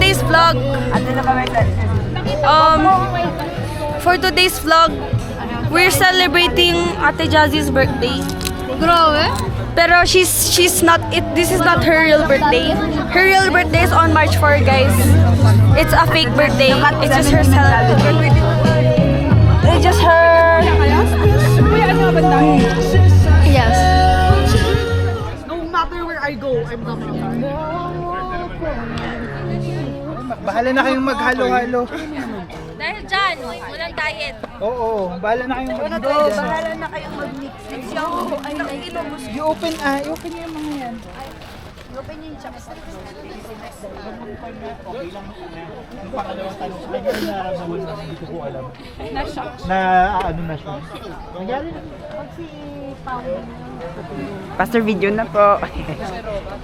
today's vlog, for today's vlog, we're celebrating Ate Jazzy's birthday. Grabe. Pero she's not it. This is not her real birthday. Her real birthday is on March 4, guys. It's a fake birthday. It's just herself. It's just her. Yes. No matter where I go, I'm coming. Bahala na kayong maghalo-halo. Dahil dyan, walang diet. Oo, bahala na kayong maghalo. Bahala na kayong mag-mix. I-open niyo yung mga yan. Open yung chopstick. Okay lang. Yung pangalawang tanong sa kanya, nararamdaman na hindi ko alam. Na-shock. Na ano na siya. Nangyari na. Pastor, video na po.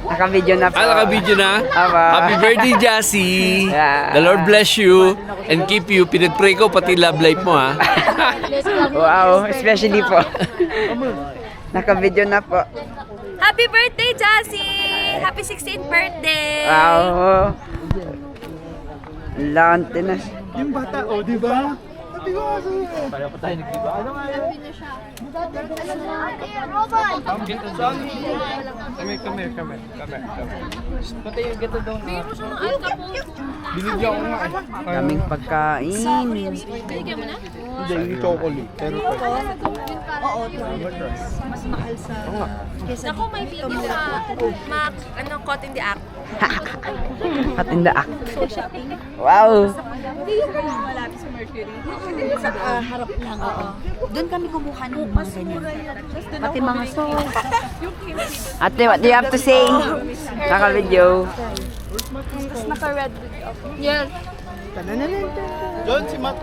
Naka-video na po. Naka-video na? Aba. Happy birthday, Jassy! Yeah. The Lord bless you and keep you. Pinag-pray ko pati love life mo, ha? Wow, especially po. Naka-video na po. Happy birthday, Jassy! Happy 16th birthday! Wow. Lante na. Yung bata, oh, di ba? Sabi ko nga sa'yo eh. Kaya pa tayo nagdiba. Ano nga yun? Come here. Pati yung gato doon. Binigyan ko nga eh. Kaming pagkain. Binigyan mo na? Hindi, yung chocolate. Pero Naku, may video sa Caught in the Act. At in the act. Wow. Harap lang. Doon kami kumuha ng mga ganyan. Pati mga sauce. Ate, what do you have to say? Naka-video. Tapos naka-red. Yes. John, si Matt.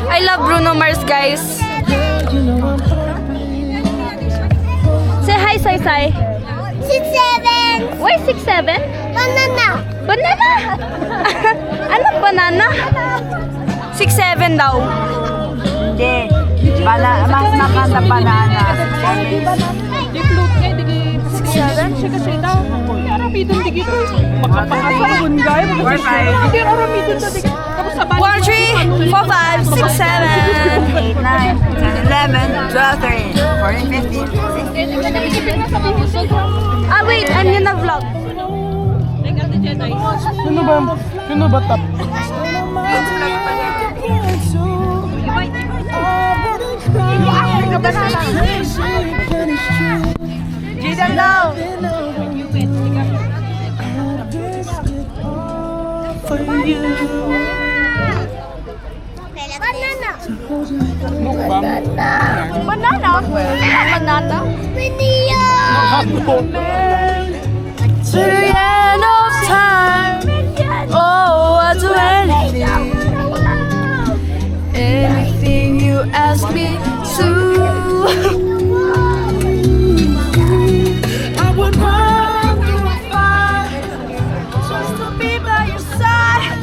I love Bruno Mars, guys. Say hi, Sai. 6'7". Why 6'7"? Banana. Banana! Anong banana? 6'7" daw. Hindi. Mas makanta banana. 6'7"? One, 3, 4, 5, 6, 7. 8, 9, 10, 11, 12, 13, 14, 15, 16. Ah, wait, I'm gonna vlog. Sino ba top? Jidan daw. Banana. Banana? To the end of time. Oh, I'll do anything. Anything you ask me to. I would run through a fire just to be by your side.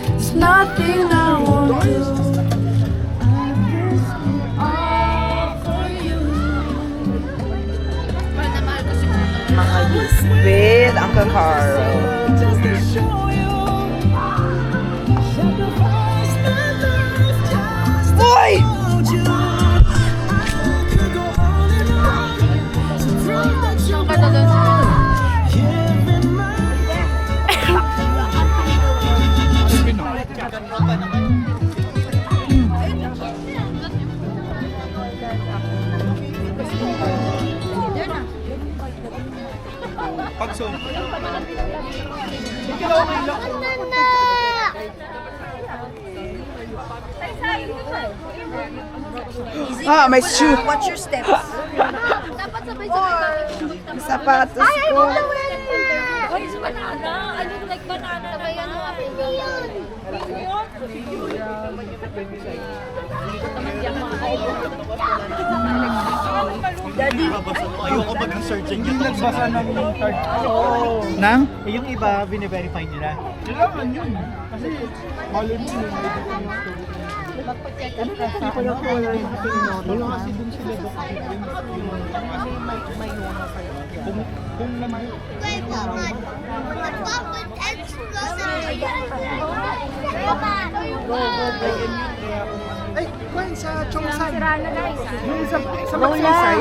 There's nothing I won't do. Mga with Uncle Carl. Boy! Pag-zoom. Ah, may shoe. Watch your steps. Dapat sabay-sabay. Sapatos ko. Why is banana? I look like Sabayan mo ako yun. Ayoko pag ang surgeon yung nagbasa ng card. Nang? Eh, yung iba, bine-verify nila. Kailangan yun. Kasi, malin mo yung hindi pala po wala yung wala kasi dun sila document. Kasi may nona kayo. Kung naman. Ay, kwan sa Chongsan. Yung sa Magsaysay.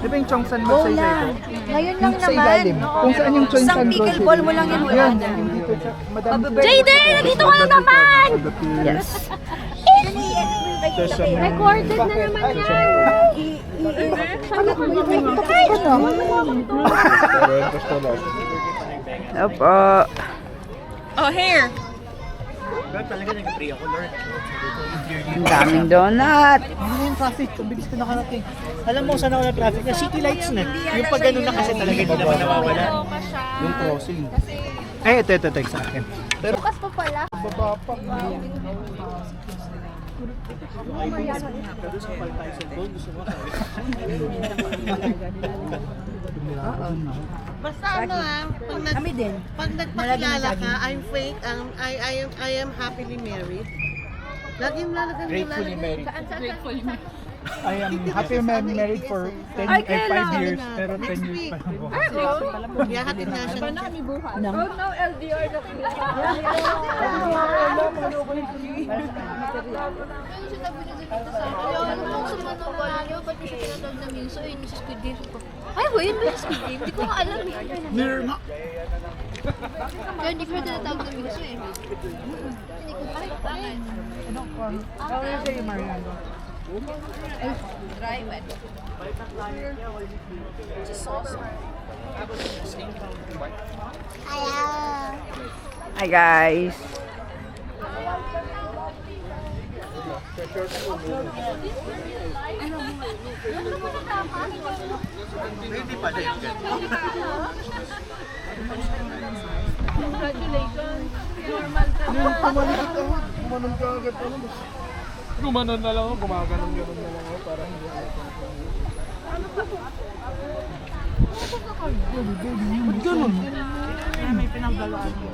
Di ba yung Chongsan Magsaysay ko? Ngayon lang Sa naman. ilalim. Kung saan yung Chongsan Isang pickleball mo lang yun. Yan, yung dito sa Madam. Jaden, nandito ka na naman! Yes. Recorded na naman yan. Opo. Oh, hair. Talaga nag-pray ako, Lord. Ang daming donut. Ano yung traffic? Ang bilis ko nakarating. Alam mo, saan ako na traffic? Na city lights na. Yung pag gano'n na kasi talaga hindi naman nawawala. Yung crossing. Ay, ito sa akin. Pero, Bukas pa pala. baba pa. Basta ano pag nagpakilala ka, I'm fake, I am happily married. Laging lalagyan mo Gratefully lalagyan. married. Gratefully married. I am happy married for 5 years, pero 10 years pa lang po. Yahatid na siya. Ay, ba yun ba yung Squid Game? Hindi ko nga alam eh. Mirror nga. Kaya hindi ko na tinatawag na Mingso eh. Hindi ko Ano sa'yo, Mariano? Hi guys. Hindi pa din. Gumanon ka agad. Gumanon na lang ako, gumaganon na lang ako para hindi ako. Ba't ganun? May pinanggalaan mo.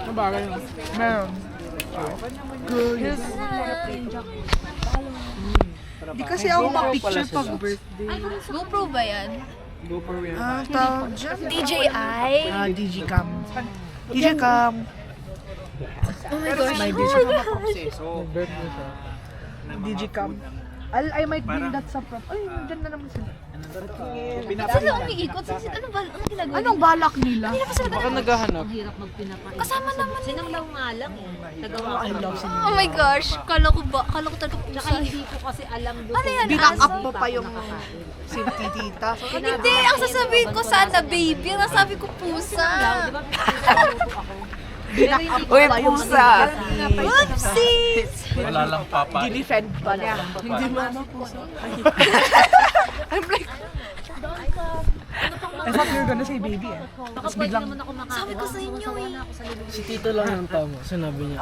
Ano ba kayo? Meron. Yes. Di kasi ako ma-picture pag birthday. GoPro ba yan? GoPro yan. Tawag dyan. DJI. Digicam. Digicam. Oh my gosh. May Digicam na proseso. Birthday siya. Digicam. I might bring that sa prop. Ay, dyan na naman sila. Saan lang umiikot? Ano ba? Ano ginagawa? Anong balak nila? Hindi na pa sila Baka naghahanap. kasama naman. Sinanglaw nga lang eh. Nagawa ko. I love sila. Oh my gosh. Kala ko talaga Tsaka hindi ko kasi alam doon. Ano yan? Binack-up Aso? mo pa yung si tita. Hindi, ang sasabihin ko sana baby. Ang nasabi ko pusa. Uy, pusa. Oopsies! Wala lang papa. Defend pa niya. Hindi mo ano pusa. I thought you were gonna say baby eh. Tapos biglang Sabi ko sa inyo eh. Si Tito lang ang tama. Sinabi niya.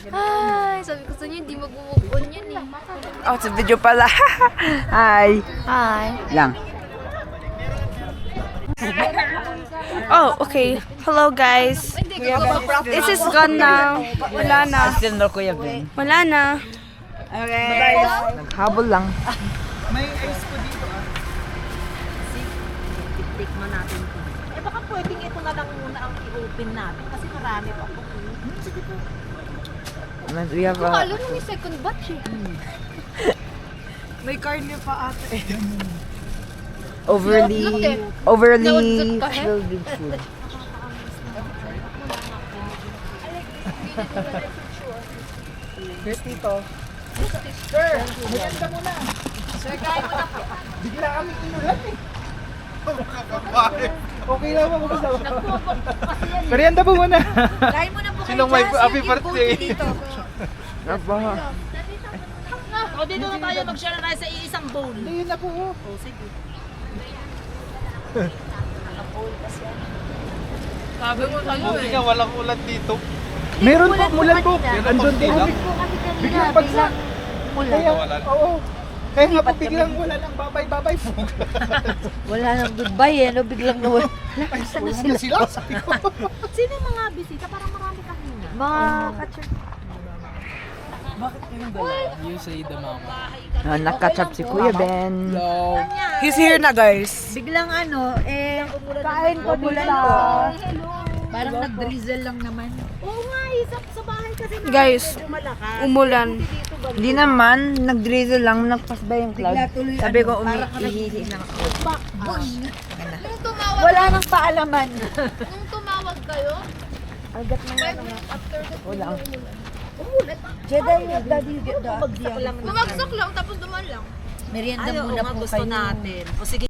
Ay, sabi ko sa inyo, hindi mag-move on yan eh. Oh, sa video pala. Hi. Hi. Lang. Oh, okay. Hello, guys. This is gone now. Wala na. Still no Kuya Ben. Wala na. Naghabol lang. may ice po dito ah. Tikman natin ito. Eh baka pwedeng ito na lang muna ang i-open natin kasi marami pa po. Sige po. We have Akala nung may second batch eh. May carne pa ata eh. overly Naudsot pa, eh? filled with food. Yes, tito. Sir, maganda muna. Sir, kain mo na po. Bigla kami inulan eh. Okay lang ako basta. Merienda po muna. Kain mo na po kayo Sinong may dyan. happy Yung birthday? booty dito. Abaha. O dito na tayo mag-share na tayo sa iisang bowl. Hindi na po. O sige. Sabi mo sa'yo Buti eh. nga walang ulan dito. Meron po, mulan po. Andun din. Biglang bagsak. Kaya, oo. Kaya nga po biglang wala lang babay-babay po. Wala nang goodbye eh, no? Biglang nawala. Ay, wala sila. Sabi ko. Sino yung mga bisita? Parang marami kanina. Mga ka-church. Bakit kayong dalawa? You say the mama. Nakatch up si Kuya Ben. Hello. He's here na, guys. Biglang ano, Kain ko umulan dito. po. Parang nag-drizzle lang naman. Oo nga, sa bahay kasi na Guys, medyo malakas. umulan. Hindi naman, nag-drizzle lang, nagpasbay yung cloud. Bigla tuloy, Sabi ko, parang umiihi lang ako. Nung tumawag, Wala nang paalaman. nung tumawag kayo, Agad na 5 minutes after the Wala. Jedi, what daddy you get the bumagsak lang tapos duman lang. Merienda Ayaw, muna nga po gusto kayo. natin. O sige.